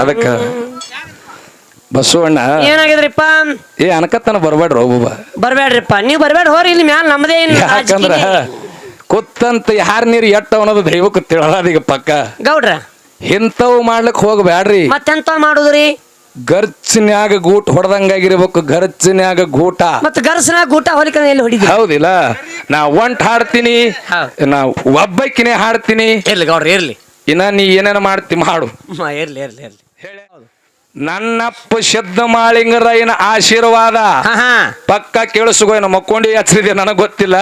ಅದಕ್ಕ ಬಸವಣ್ಣ ಏನಾಗಿದ್ರಿಪ್ಪ ಅನಕತ್ತನ ಬರ್ಬೇಡ್ರಿ ಒಬ್ಬ ಬರ್ಬೇಡ್ರಿಪ್ಪ ನೀವ್ ಬರ್ಬೇಡ ಹೋರಿ ಇಲ್ಲಿ ಮ್ಯಾಲ ನಮ್ದೇ ಯಾಕಂದ್ರ ಕುತ್ತಂತ ಯಾರ ನೀರು ಎಟ್ಟವ ಅನ್ನೋದು ದೈವಕ್ಕೆ ತಿಳದೀಗ ಪಕ್ಕ ಗೌಡ್ರ ಇಂಥವು ಮಾಡ್ಲಿಕ್ ಹೋಗ್ಬ್ಯಾಡ್ರಿ ಮತ್ತೆಂತ ಮಾಡುದ್ರಿ ಗರ್ಚನ್ಯಾಗ ಗೂಟ್ ಹೊಡೆದಂಗಾಗಿರ್ಬೇಕು ಗರ್ಚನ್ಯಾಗ ಗೂಟ ಮತ್ತ ಗರ್ಸನಾಗ ಊಟ ಹೊಲಿಕ ಎಲ್ಲಿ ಹೊಡಿದ್ರಿ ಹೌದಿಲ್ಲ ನಾ ಒಂಟ್ ಹಾಡ್ತೀನಿ ನಾ ಒಬ್ಬಕಿನೇ ಹಾಡ್ತೀನಿ ಇರ್ಲಿ ಗೌಡ್ರ ಇರ್ಲಿ ಇನ್ನ ನೀ ಏನೇನ ಮಾಡ್ತಿ ಮಾಡು ಇರ್ಲಿ ಇರ್ಲಿ ಇರ್ಲಿ ನನ್ನಪ್ಪ ಶಬ್ದ ಮಾಳಿಂಗರಾಯನ ಆಶೀರ್ವಾದ ಪಕ್ಕ ಕೇಳಿಸುಗೋಯ್ನ ಮಕ್ಕೊಂಡಿ ಹಚ್ಚಿದೆ ನನಗ್ ಗೊತ್ತಿಲ್ಲ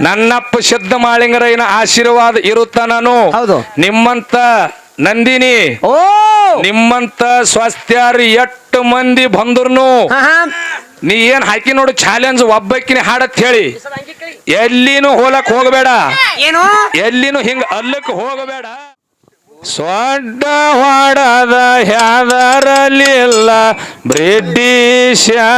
ನನ್ನಪ್ಪ ಶಬ್ದ ಮಾಳಿಂಗರಾಯನ ಆಶೀರ್ವಾದ ಇರುತ್ತ ನಾನು ನಿಮ್ಮಂತ ನಂದಿನಿ ಓ ನಿಮ್ಮಂತ ಸ್ವಾಸ್ಥ್ಯಾರಿ 8 ಮಂದಿ ಬಂದ್ರುನು ನೀ ಏನ್ ಹಾಕಿ ನೋಡು ಚಾಲೆಂಜ್ ಒಬ್ಬಕಿನೇ ಹಾಡತ್ ಹೇಳಿ ಎಲ್ಲಿನೂ ಹೋಲಕ್ ಹೋಗಬೇಡ ಏನು ಎಲ್ಲಿನೂ ಹಿಂಗ ಅಲ್ಲಕ್ ಹೋಗಬೇಡ ಸೊಡ್ಡ ಹೊಡದ ಹ್ಯಾದರಲಿಲ್ಲ ಬ್ರಿಟಿಷರಿಗೆ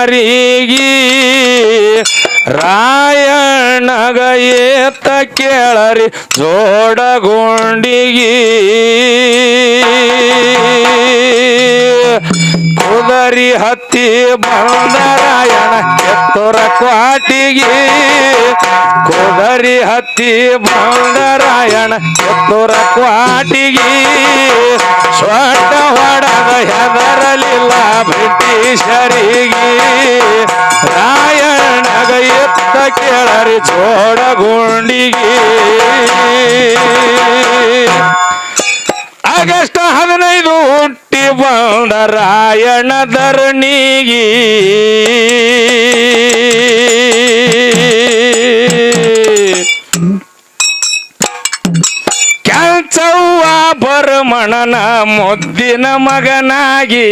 ರಾಯಣ್ಣಗ ಏತ ಕೇಳರಿ ಜೋಡಗುಂಡಿಗಿ ಕುದರಿ ಹತ್ತಿ ಬಂದರಾಯಣ ಎತ್ತುರ ಕ್ವಾಟಿಗಿ ಕುದರಿ ಹತ್ತಿ ಬಂದರಾಯಣ ಎತ್ತುರ ಕ್ವಾಟಿಗಿ ಸೊಡ್ಡ ಹೊಡದ ಹೆದರಲಿಲ್ಲ ಬ್ರಿಟಿಷರಿಗೆ ರಾಯಣ್ಣಗ ಎತ್ತ ಕೇಳರಿ ಜೋಡಗುಂಡಿಗಿ ಆಗಸ್ಟ್ 15 ಹುಟ್ಟಿ ಬಂದ ರಾಯಣ ಧರಣಿಗಿ ಕೆಂಚವ್ವ ಭರಮಣನ ಮುದ್ದಿನ ಮಗನಾಗಿ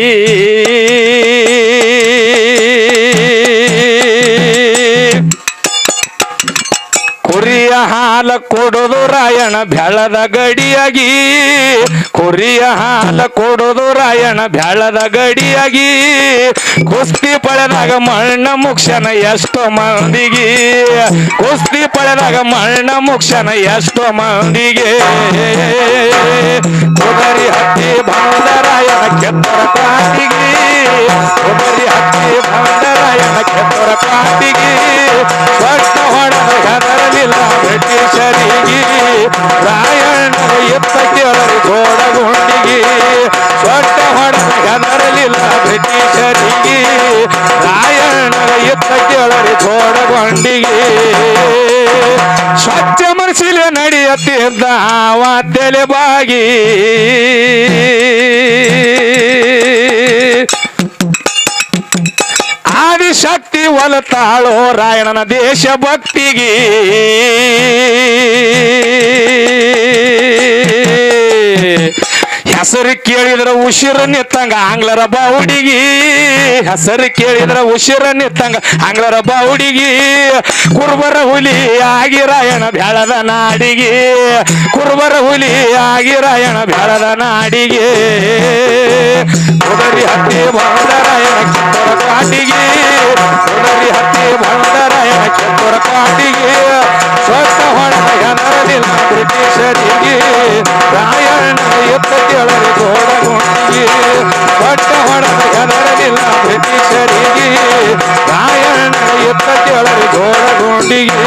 ಕುರಿಯ ಹಾಲ ಕೊಡೋದು ರಾಯಣ ಬೆಳದ ಗಡಿಯಾಗಿ ಕುರಿಯ ಹಾಲ ಕೊಡೋದು ರಾಯಣ ಬೆಳದ ಗಡಿಯಾಗಿ ಕುಸ್ತಿ ಪಡೆದಾಗ ಮಣ್ಣ ಮುಕ್ಷನ ಎಷ್ಟೋ ಮಂದಿಗೆ ಕುಸ್ತಿ ಪಡೆದಾಗ ಮಣ್ಣ ಮುಕ್ಷನ ಎಷ್ಟೋ ಮಂದಿಗೆ ಕುದರಿ ಹತ್ತಿ ಬಂದ ರಾಯಣ ಕೆತ್ತರ ಕಾಟಿಗೆ ಕುದರಿ ಹತ್ತಿ ಬಂದ ರಾಯಣ ಕೆತ್ತರ ಕಾಟಿಗೆ ಸ್ವಷ್ಟ ಹೊಡೆದ ಹೆದರಲಿಲ್ಲ ಬ್ರಿಟಿಷರಿಗೆ ರಾಯಣ್ಣನ ಎತ್ತ ಕೇಳರಿ ಜೋಡಗುಂಡಿಗೆ ಸ್ವಟ್ಟ ಹೊಡೆದ ಹೆದರಲಿಲ್ಲ ಬ್ರಿಟಿಷರಿಗೆ ರಾಯಣ್ಣನ ಎತ್ತ ಕೇಳರಿ ಜೋಡಗುಂಡಿಗೆ ಸ್ವಚ್ಛ ಮನಸ್ಸಿಲೆ ನಡೆಯುತ್ತಿದ್ದ ಆವ ತಲೆಬಾಗಿ ಆದಿಶಕ್ತಿ ಒಲತಾಳೋ ರಾಯಣನ ದೇಶಭಕ್ತಿಗೆ ಹೆಸರು ಕೇಳಿದ್ರ ಉಸಿರ ನಿತ್ತಂಗ ಆಂಗ್ಲರ ಬಾವುಡಿಗಿ ಹೆಸರು ಕೇಳಿದ್ರ ಉಸಿರ ನಿತ್ತಂಗ ಆಂಗ್ಲರ ಬಾವುಡಿಗಿ ಕುರುಬರ ಹುಲಿ ಆಗಿ ರಾಯಣ ಬೆಳದ ನಾಡಿಗೆ ಕುರುಬರ ಹುಲಿ ಆಗಿ ರಾಯಣ ಬೆಳದ ನಾಡಿಗೆ ಕುದರಿ ಹತ್ತಿ ಬಂದ ರಾಯಣ ಕಿತ್ತೂರ ಕಾಟಿಗೆ ಕುದರಿ ಹತ್ತಿ ಬಂದ ರಾಯಣ ಕಿತ್ತೂರ ಕಾಟಿಗೆ ಸ್ವಚ್ಛ ಹೊಡೆದ ಹೆದರಲಿಲ್ಲ ಬ್ರಿಟಿಷರಿಗೆ ರಾಯಣ ಎತ್ತ ಕೇಳರಿ ಜೋಡಗುಂಡಿಗೆ ಸ್ವಚ್ಛ ಹೊಡೆದ ಹೆದರಲಿಲ್ಲ ಬ್ರಿಟಿಷರಿಗೆ ರಾಯಣ ಎತ್ತ ಕೇಳರಿ ಜೋಡಗುಂಡಿಗೆ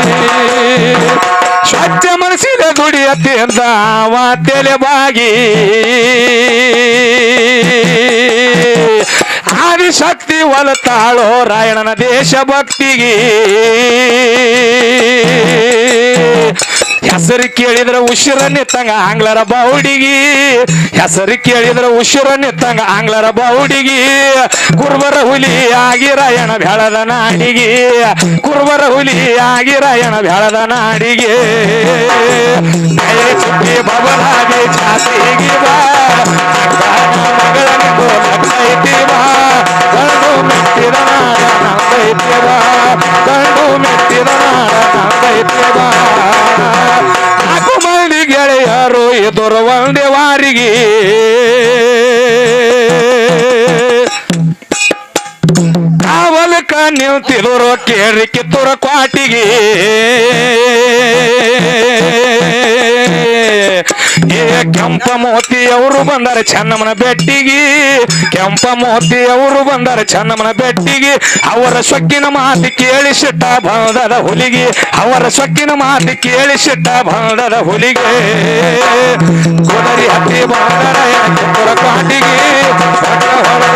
ಸ್ವಚ್ಛ ಮನಸ್ಸಿನ ದುಡಿಯತ್ತಿಂದ ಆವ ತಲೆಬಾಗಿ ಆದಿಶಕ್ತಿ ಒಲತಾಳೋ ರಾಯಣನ ದೇಶಭಕ್ತಿಗೆ ಹೆಸರು ಕೇಳಿದ್ರ ಉಸಿರ ನಿತ್ತಂಗ ಆಂಗ್ಲರ ಬಾವುಡಿಗಿ ಹೆಸರು ಕೇಳಿದ್ರ ಉಸಿರ ನಿತ್ತಂಗ ಆಂಗ್ಲರ ಬಾವುಡಿಗಿ ಕುರುಬರ ಹುಲಿ ಆಗಿ ರಾಯಣ ಬೆಳದ ನಾಡಿಗೆ ಕುರುಬರ ಹುಲಿ ಆಗಿ ರಾಯಣ ಬೆಳದ ನಾಡಿಗೆ ಚುಕ್ಕಿ ಬಬಲಾಗಿ ಛಾತಿಗೆ ಬಾ ಮಗಳನ ಗೋಲೈತಿ ಬಾ ಗಂಡು ಮೆಟ್ಟಿದ ನಾಡ ನಂದೈತಿ ಬಾ ಗಂಡು ಮೆಟ್ಟಿದ ನಾಡ ನಂದೈತಿ ಬಾ ನಾಲ್ಕು ಮಂದಿ ಗೆಳೆಯರು ಎದುರು ಒಂದೇ ವಾರಿಗೆ ಕಾವಲಕ ನಿಂತಿದ್ರು ಕೇಳಿ ಕಿತ್ತೂರ ಕ್ವಾಟಿಗೆ ಕೆಂಪ ಮೋತಿ ಅವರು ಬಂದಾರೆ ಚೆನ್ನಮ್ಮನ ಬೆಟ್ಟಿಗೆ ಕೆಂಪ ಮೋತಿ ಅವರು ಬಂದಾರೆ ಚೆನ್ನಮ್ಮನ ಬೆಟ್ಟಿಗೆ ಅವರ ಸೊಕ್ಕಿನ ಮಾತಿ ಕೇಳಿ ಸಿಟ್ಟ ಬಂದದ ಹುಲಿಗೆ ಅವರ ಸೊಕ್ಕಿನ ಮಾತಿ ಕೇಳಿ ಸಿಟ್ಟ ಬಂದದ ಹುಲಿಗೆ ಕುದರಿ ಹತ್ತಿ ಬಂದರ ಕೆಂಪುರ ಕಾಟಿಗೆ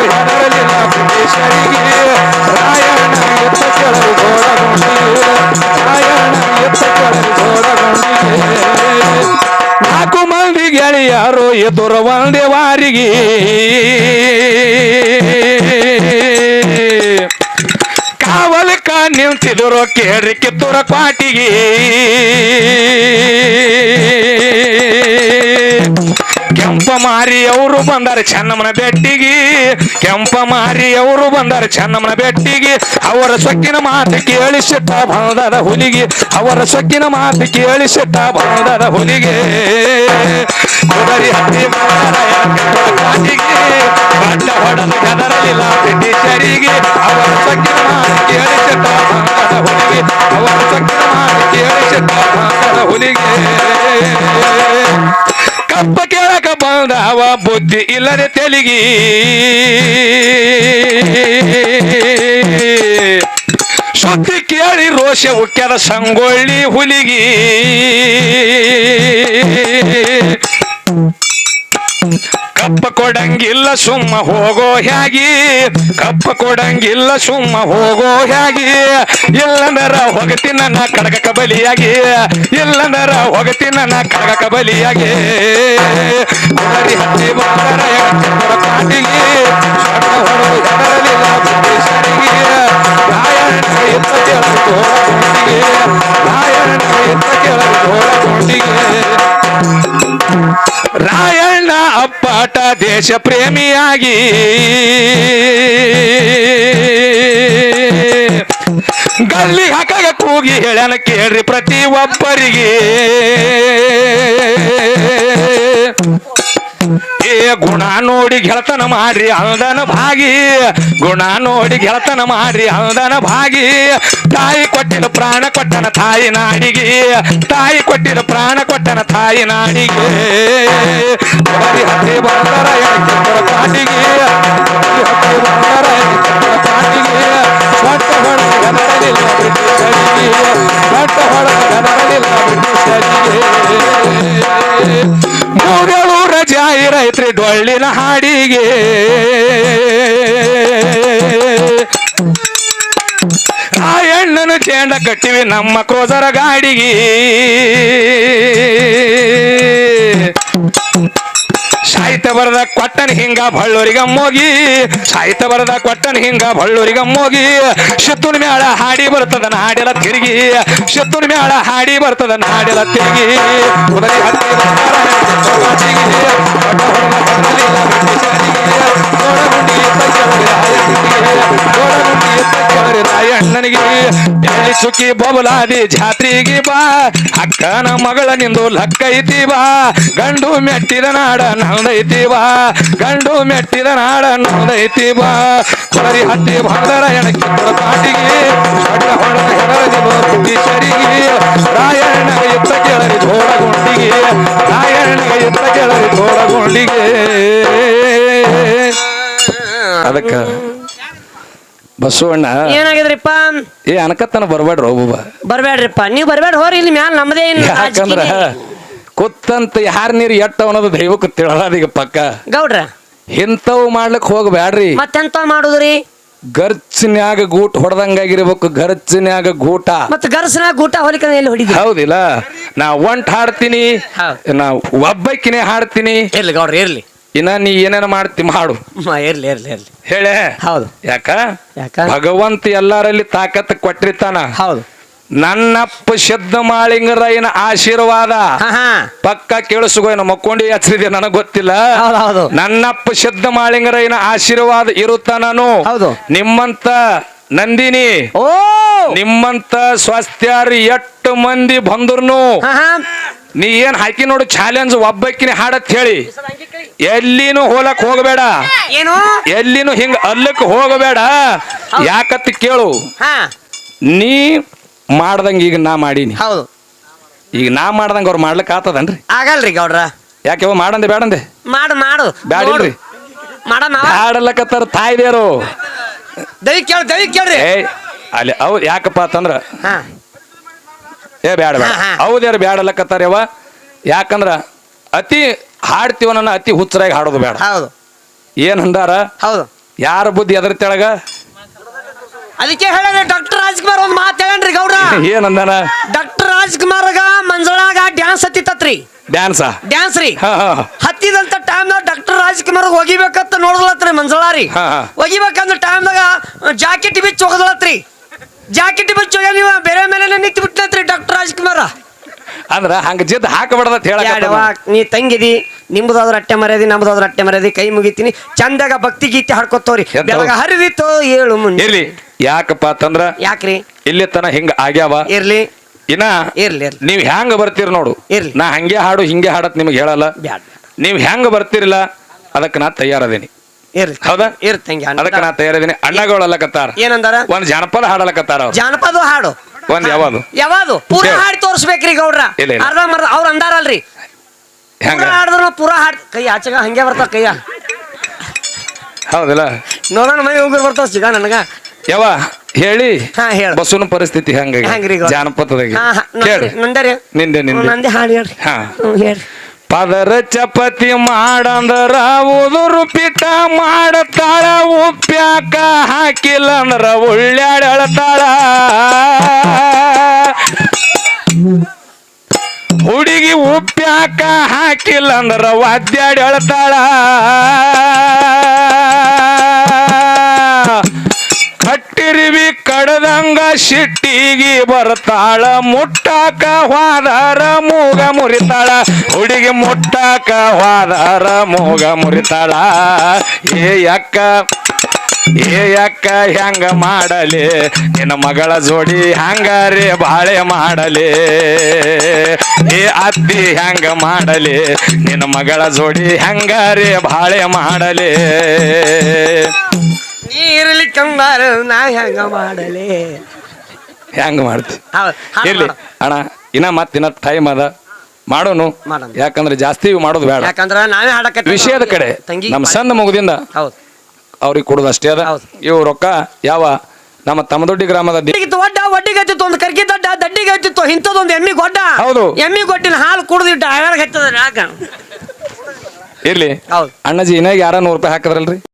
ಹೆದರಲಿಲ್ಲ ಬ್ರಿಟಿಷರಿಗೆ ರಾಯಣ್ಣ ಎತ್ತ ಕೆಳಗೆ ಗೋಡಗೊಂಡಿಗೆ ರಾಯಣ್ಣ ಎತ್ತ ಕೆಳಗೆ ಗೋಡಗೊಂಡಿಗೆ ನಾಲ್ಕು ಮಂದಿ ಗೆಳೆಯರು ಎದುರು ಒಂದೇ ವಾರಿಗೆ ಕಾವಲಕ ನಿಂತಿದ್ರು ಕೇಳ್ರಿ ಕಿತ್ತೂರ ಕಾಟಿಗೆ ಕೆಂಪ ಮಾರಿ ಅವರು ಬಂದಾರೆ ಚೆನ್ನಮ್ಮನ ಬೆಟ್ಟಿಗೆ ಕೆಂಪ ಮಾರಿ ಅವರು ಬಂದಾರೆ ಚೆನ್ನಮ್ಮನ ಬೆಟ್ಟಿಗೆ ಅವರ ಸೊಕ್ಕಿನ ಮಾತು ಕೇಳಿ ಸಿಟ್ಟ ಬಂದದ ಹುಲಿಗೆ ಅವರ ಸೊಕ್ಕಿನ ಮಾತು ಕೇಳಿ ಸಿಟ್ಟ ಬಂದದ ಹುಲಿಗೆ ಕುದರಿ ಹತ್ತಿ ಕಾಟಿಗೆ ಗಡ್ಡ ಹೊಡೆದು ಹೆದರಲಿಲ್ಲ ಬ್ರಿಟಿಷರಿಗೆ ಅವರ ಸೊಕ್ಕಿನ ಮಾತು ಕೇಳಿ ಸಿಟ್ಟ ಬಂದದ ಹುಲಿಗೆ ಅವರ ಸೊಕ್ಕಿನ ಮಾತು ಕೇಳಿ ಸಿಟ್ಟ ಬಂದದ ಹುಲಿಗೆ ಕಪ್ಪ ಕೇಳಕ ಬಂದವ ಬುದ್ಧಿ ಇಲ್ಲದೆ ತೆಲಿಗಿ ಸುದ್ದಿ ಕೇಳಿ ರೋಷ ಉಕ್ಕ್ಯದ ಸಂಗೊಳ್ಳಿ ಹುಲಿಗಿ ಕಪ್ಪ ಕೊಡಂಗಿಲ್ಲ ಸುಮ್ಮ ಹೋಗೋ ಹ್ಯಾಗಿ ಕಪ್ಪ ಕೊಡಂಗಿಲ್ಲ ಸುಮ್ಮ ಹೋಗೋ ಹ್ಯಾಗಿ ಇಲ್ಲಂದರ ಹೊಗತಿ ನನ್ನ ಕಡಗಕ ಬಲಿಯಾಗಿ ಇಲ್ಲಂದರ ಹೊಗತಿ ನನ್ನ ಕಡಗಕ ಬಲಿಯಾಗಿ ಕುದರಿ ಹತ್ತಿ ಬಂದರ ಕಾಟಿಗೆ ಹೆದರಲಿಲ್ಲ ಬ್ರಿಟಿಷರಿಗೆ ರಾಯಣ್ಣ ಎತ್ತ ಕೆಳಗೆ ಗೋಡಗೊಂಡಿಗೆ ರಾಯಣ್ಣ ಎತ್ತ ಕೆಳಗೆ ಗೋಡಗೊಂಡಿಗೆ ರಾಯಣ್ಣ ಅಪ್ಪಾಟ ದೇಶ ಪ್ರೇಮಿಯಾಗಿ ಗಲ್ಲಿ ಹಾಕಾಗ ಕೂಗಿ ಹೇಳನ ಕೇಳ್ರಿ ಪ್ರತಿ ಒಬ್ಬರಿಗೆ ಏ ಗುಣ ನೋಡಿ ಗೆಳತನ ಮಾಡ್ರಿ ಅಂದನ ಭಾಗಿ ಗುಣ ನೋಡಿ ಗೆಳತನ ಮಾಡ್ರಿ ಅಂದನ ಭಾಗಿ ತಾಯಿ ಕೊಟ್ಟಿನ ಪ್ರಾಣ ಕೊಟ್ಟನ ತಾಯಿ ನಾಡಿಗೆ ತಾಯಿ ಕೊಟ್ಟಿನ ಪ್ರಾಣ ಕೊಟ್ಟನ ತಾಯಿ ನಾಡಿಗೆ ಹತ್ತಿ ಬಂದರ ಕೆಂಪುರ ಕಾಟಿಗೆ ಹತ್ತಿ ಬಂದರ ಕೆಂಪುರ ಕಾಟಿಗೆ ಸ್ವಟ್ಟ ಹೊಡೆದು ಹೆದರಲಿಲ್ಲ ಬ್ರಿಟಿಷರಿಗೆ ಸ್ವಟ್ಟ ಹೊಡೆದು ಹೆದರಲಿಲ್ಲ ಬ್ರಿಟಿಷರಿಗೆ ಮೂರೂರ ಜಾಯಿರೈತ್ರಿ ಡೊಳ್ಳಿನ ಹಾಡಿಗೆ ಆ ಹೆಣ್ಣನು ಚೇಂಡ ಕಟ್ಟಿವಿ ನಮ್ಮ ಕ್ರೋಸರ ಗಾಡಿಗೆ ಸಾಹಿತ್ಯ ಬರದ ಕೊಟ್ಟನ ಹಿಂಗ ಬಳ್ಳೂರಿಗ ಮೋಗಿ ಸಾಹಿತ್ಯ ಬರದ ಕೊಟ್ಟನ ಹಿಂಗ ಬಳ್ಳೂರಿಗ ಮೋಗಿ ಶತ್ರುನ ಮ್ಯಾಳ ಹಾಡಿ ಬರ್ತದ ನಾಡೆಲ್ಲ ತಿರುಗಿ ಶತ್ರುನ ಮ್ಯಾಳ ಹಾಡಿ ಬರ್ತದ ನಾಡೆಲ್ಲ ತಿರುಗಿ ಕುದರಿ ಹತ್ತಿ ರಾಯಣ್ಣನಿಗೆ ಎಲ್ಲಿ ಸುಖಿ ಬಬಲಾದಿ ಜಾತ್ರೆಗೆ ಬಾ ಅಕ್ಕನ ಮಗಳ ನಿಂದು ಲಕ್ಕ ಐತಿ ಬಾ ಗಂಡು ಮೆಟ್ಟಿದ ನಾಡ ನಮ್ದೈತಿ ಬಾ ಗಂಡು ಮೆಟ್ಟಿದ ನಾಡ ನಮ್ದೈತಿ ಬಾ ಕುದರಿ ಹತ್ತಿ ಬಂದರ ಎಣಕ್ಕಿಂತ ಕಾಟಿಗೆ ಅಡ್ಡ ಹೊಡೆದ ಹೆದರದಿರುವ ಬ್ರಿಟಿಷರಿಗೆ ರಾಯಣ್ಣ ಎತ್ತ ಕೇಳರಿ ಧೋಳಗೊಂಡಿಗೆ ರಾಯಣ್ಣ ಎತ್ತ ಕೇಳರಿ ಧೋಳಗೊಂಡಿಗೆ ಅದಕ್ಕ ಬಸವಣ್ಣ ಏನಾಗಿದ್ರಿಪ್ಪ ಏ ಅನಕತ್ತನ ಬರ್ಬೇಡ್ರಿ ಒಬ್ಬ ಬರ್ಬೇಡ್ರಿಪ್ಪ ನೀವ್ ಬರ್ಬೇಡ ಹೋರಿ ಇಲ್ಲಿ ಮ್ಯಾಲ ನಮ್ದೇ ಯಾಕಂದ್ರ ಕುತ್ತಂತ ಯಾರ ನೀರು ಎಟ್ಟ ಅನ್ನೋದು ದೈವಕ್ಕೆ ತಿಳದೀಗ ಪಕ್ಕ ಗೌಡ್ರ ಇಂಥವು ಮಾಡ್ಲಿಕ್ ಹೋಗ್ಬ್ಯಾಡ್ರಿ ಮತ್ತೆಂತ ಮಾಡುದ್ರಿ ಗರ್ಚನ್ಯಾಗ ಗೂಟ ಹೊಡೆದಂಗಾಗಿರ್ಬೇಕು ಗರ್ಚನ್ಯಾಗ ಗೂಟ ಮತ್ತ ಗರ್ಸನ ಗೂಟ ಹೋಲಿಕ ಎಲ್ಲಿ ಹೊಡಿದ್ರಿ ಹೌದಿಲ್ಲ ನಾ ಒಂಟ್ ಹಾಡ್ತೀನಿ ನಾ ಒಬ್ಬಕಿನೇ ಹಾಡ್ತೀನಿ ಇರ್ಲಿ ಗೌಡ್ರ ಇರ್ಲಿ ಇನ್ನ ನೀ ಏನೇನ ಮಾಡ್ತಿ ಮಾಡು ಇರ್ಲಿ ಇರ್ಲಿ ಇರ್ಲಿ ಹೇಳೆ ಹೌದು ಯಾಕ ಯಾಕ ಭಗವಂತ ಎಲ್ಲರಲ್ಲಿ ತಾಕತ್ ಕೊಟ್ಟಿರ್ತಾನ ಹೌದು ನನ್ನಪ್ಪ ಶುದ್ಧ ಮಾಳಿಂಗರಾಯನ ಆಶೀರ್ವಾದ ಪಕ್ಕ ಕೇಳಿಸುಗೋ ಮಕ್ಕೊಂಡಿ ಹಚ್ಚಿದೆ ನನಗ್ ಗೊತ್ತಿಲ್ಲ ಹೌದು ನನ್ನಪ್ಪ ಶುದ್ಧ ಮಾಳಿಂಗರಾಯನ ಆಶೀರ್ವಾದ ಇರುತ್ತ ನಾನು ಹೌದು ನಿಮ್ಮಂತ ನಂದಿನಿ ಓ ನಿಮ್ಮಂತ ಸ್ವಾಸ್ಥ್ಯಾರಿ ಎಷ್ಟು ಮಂದಿ ಬಂದ್ರು ನೀ ಏನ್ ಹಾಕಿ ನೋಡು ಚಾಲೆಂಜ್ ಒಬ್ಬಕ್ಕಿನ ಹಾಡತ್ ಹೇಳಿ ಎಲ್ಲಿನೂ ಹೋಲಕ್ ಹೋಗಬೇಡ ಏನು ಎಲ್ಲಿನೂ ಹಿಂಗ ಅಲ್ಲಕ್ ಹೋಗಬೇಡ ಯಾಕತ್ ಕೇಳು ನೀ ಮಾಡ್ದಂಗ ಈಗ ನಾ ಮಾಡೀನಿ ಹೌದು ಈಗ ನಾ ಮಾಡ್ದಂಗ ಅವ್ರು ಮಾಡ್ಲಿಕ್ ಆತದನ್ರಿ ಆಗಲ್ರಿ ಗೌಡ್ರ ಯಾಕೆ ಮಾಡಂದೆ ಬೇಡಂದೆ ಮಾಡು ಬ್ಯಾಡಿಲ್ರಿ ಮಾಡಮ್ಮ ಬ್ಯಾಡಲ್ಲಕತ್ತಾರ ತಾಯ್ದೇರು ದೈ ಕೇಳ್ರಿ ಏ ಅಲ್ಲಿ ಹೌದ್ ಯಾಕಪ್ಪ ಅಂತಂದ್ರ ಹಾ ಏ ಬ್ಯಾಡ ಬೇಡ ಹಾ. ಹೌದ್ಯಾರು ಬ್ಯಾಡಲ್ಲಕತ್ತಾರ ಯವ ಯಾಕಂದ್ರ ಅತಿ ಹಾಡ್ತೀವ ನನ್ನ ಅತಿ ಹುಚ್ಚರಾಗಿ ಹಾಡೋದು ಬೇಡ ಹೌದು ಏನ್ ಅಂದಾರ ಹೌದು ಯಾರ ಬುದ್ಧಿ ಎದ್ರ ತೆಳಗ ಅದಕ್ಕೆ ಹೇಳಿ ಡಾಕ್ಟರ್ ರಾಜ್ಕುಮಾರ್ ಒಂದ್ ಮಾತು ಹೇಳನ್ರಿ ಗೌಡ್ರ ಏನ್ ಅಂದಾನ ಡಾಕ್ಟರ್ ರಾಜ್ಕುಮಾರ್ಗ ಮಂಜುಳಾಗ ಡ್ಯಾನ್ಸ್ ಹತ್ತಿತ್ತತ್ರಿ ಡ್ಯಾನ್ಸಾ ಡ್ಯಾನ್ಸ್ ರೀ ಹಾ ಹಾ ಹತ್ತಿದಂತ ಟೈಮ್ನಾಗ ಡಾಕ್ಟರ್ ರಾಜ್ಕುಮಾರ್ ಒಗಿಬೇಕಂತ ನೋಡಿದ್ಲತ್ರಿ ಮಂಜುಳಾರಿ ಹಾ, ಹಾ. ಒಗಿಬೇಕಂದ ಟೈಮ್ನಾಗ ಜಾಕೆಟ್ ಬಿಚ್ಚ ಹೋಗದಲತ್ರಿ ಜಾಕೆಟ್ ಬಿಚ್ಚ ಹೋಗ್ಯ ನೀವು ಬೇರೆ ಮೇಲೆ ನಿಂತು ಬಿಟ್ಟತ್ರಿ ಡಾಕ್ಟರ್ ರಾಜ್ಕುಮಾರ ಅಂದ್ರ ಹಂಗ ಜಿದ್ ಹಾಕಬಾರ್ದ ಹೇಳಕ ಯಾಡವ್ವ, ನೀ ತಂಗಿದಿ ನಿಮ್ದಾದ್ರ ಅಟ್ಟೆ ಮರ್ಯಾದಿ ನಮ್ದಾದ್ರ ಅಟ್ಟೆ ಮರ್ಯಾದಿ ಕೈ ಮುಗಿತೀನಿ ಚಂದಾಗ ಭಕ್ತಿ ಗೀತೆ ಹಾಡ್ಕೊತವ್ರಿ ಎದ್ದು. ಬೆಳಗ ಹರಿದಿತ್ತು ಏಳು ಮುಂದೆ ಇರ್ಲಿ ಯಾಕಪ್ಪ ಅಂತಂದ್ರ ಯಾಕ್ರಿ ಇಲ್ಲಿ ತನ ಹಿಂಗ ಆಗ್ಯಾವ ಇರ್ಲಿ ಇನ್ನ ಇರ್ಲಿ ನೀವ್ ಹೆಂಗ ಬರ್ತೀರಿ ನೋಡು ಇರ್ಲಿ. ನಾ ಹಂಗೆ ಹಾಡು ಹಿಂಗೆ ಹಾಡತ್ ನಿಮ್ಗೆ ಹೇಳಲ್ಲ ಬ್ಯಾಡ ನೀವ್ ಹೆಂಗ ಬರ್ತಿರಿಲ್ಲ ಅದಕ್ಕೆ ನಾ ತಯಾರದೀನಿ ಇರ್ಲಿ ಹೌದಾ ಇರ್ ತಂಗಿ ಅದಕ್ಕೆ ನಾ ತಯಾರದೀನಿ ಅಣ್ಣಗಳಲ್ಲಕತ್ತಾರ ಏನಂದಾರ ಒಂದ್ ಜನಪದ ಹಾಡಲಕತ್ತಾರ ಅವ್ರು ಜಾನಪದ ಹಾಡು ಒಂದ್ ಯಾವುದು ಯಾವುದು ಪೂರ ಹೇಳು. ಹಾಡಿ ತೋರ್ಸ್ಬೇಕ್ರಿ ಗೌಡ್ರ ಇಲ್ಲ, ಇಲ್ಲ. ಅರ್ಧ ಮರ್ಧ ಅವ್ರ ಅಂದಾರಲ್ರಿ ಹೆಂಗ ಪೂರ ಹಾಡಿದ್ರು ಪೂರ ಹಾಡ್ ಕೈ ಆಚೆಗ ಹಂಗೆ ಬರ್ತಾವ ಕೈಯ ಹೌದಿಲ್ಲ ನೋಡೋಣ ಮೈ ಉಗುರು ಬರ್ತಾವ ಸಿಗ ನನಗ ಯಾವ ಹೇಳಿ ಹಾ ಹೇಳು ಬಸ್ಸುನ ಪರಿಸ್ಥಿತಿ ಹೆಂಗ್ರಿ ಹೆಂಗ ಗೌಡ? ಜಾನಪದದಾಗ ಹಾ ಕೇಳಿ ನಂದರಿ ನಿಂದೆ ನಿಂದೆ ನಂದೆ ಹಾಡು ಹೇಳ್ರಿ ಹಾ ಹೇಳ್ರಿ ಪದರ ಚಪಾತಿ ಮಾಡಂದ್ರ ಉದುರು ಪಿಟ ಮಾಡತಾಳ ಉಪ್ಪ್ಯಾಕ ಹಾಕಿಲ್ಲ ಅಂದ್ರ ಉಳ್ಳಾಡತಾಳ ಹುಡುಗಿ ಉಪ್ಪ್ಯಾಕ ಹಾಕಿಲ್ಲ ಅಂದ್ರ ಒದ್ದಾಡಿ ಅಳ್ತಾಳ ಕಟ್ಟಿರಿವಿ ಕಡದಂಗ ಸಿಟ್ಟಿಗಿ ಬರ್ತಾಳ ಮುಟ್ಟಾಕ ಹೋದಾರ ಮೂಗ ಮುರಿತಾಳ ಹುಡುಗಿ ಮುಟ್ಟಾಕ ಹೋದಾರ ಮೂಗ ಮುರಿತಾಳ ಏ ಅಕ್ಕ ಹೆಂಗ ಮಾಡಲಿ ನಿನ್ನ ಮಗಳ ಜೋಡಿ ಹಂಗಾರೆ ಬಾಳೆ ಮಾಡಲಿ ಏ ಅತ್ತಿ ಹೆಂಗ ಮಾಡಲಿ ನಿನ್ನ ಮಗಳ ಜೋಡಿ ಹಂಗಾರೆ ಬಾಳೆ ಮಾಡಲಿ ನೀರಲಿ ಕಂಬಾರ ನಾ ಹೆಂಗ ಮಾಡಲಿ ಹೆಂಗ ಮಾಡ್ತಿ ಹೌದು ಹಾಡು ಇರ್ಲಿ ಮಾಡು. ಅಣ್ಣ ಇನ್ನ ಟೈಮ್ ಅದ ಮಾಡೋನು ಮಾಡೋಣ. ಯಾಕಂದ್ರೆ ಜಾಸ್ತಿ ಮಾಡೋದು ಬೇಡ ಯಾಕಂದ್ರ ನಾವೇ ಹಾಡಕತ್ತೀವಿ ವಿಷಯದ ಕಡೆ ತಂಗಿ ನಮ್ಮ ಸಣ್ಣ ಮಗುದಿಂದ ಹೌದು ಅವ್ರಿಗೆ ಕೊಡೋದು ಅಷ್ಟೇ ಅದ ಹೌದು. ಇವು ರೊಕ್ಕ ಯಾವ ನಮ್ಮ ತಮ್ಮದೊಡ್ಡಿ ಗ್ರಾಮದ ಒಡ್ಡಿಗತ್ತಿತ್ತು ಒಂದು ಕರ್ಕಿ ದಡ್ಡಿಗೆ ಹತ್ತಿತ್ತು ಇಂಥದೊಂದು ಎಮ್ಮಿ ಗೊಡ್ಡ ಹೌದು. ಎಮ್ಮಿ ಗೊಡ್ಡಿನ ಹಾಲು ಕುಡ್ದಿಟ್ಟು ಹತ್ತದ ಯಾಕ ಇರ್ಲಿ ಹೌದು ಅಣ್ಣಜಿ ಇನ್ನಾಗ ಯಾರ 100 ರೂಪಾಯಿ ಹಾಕದ್ರಲ್ರಿ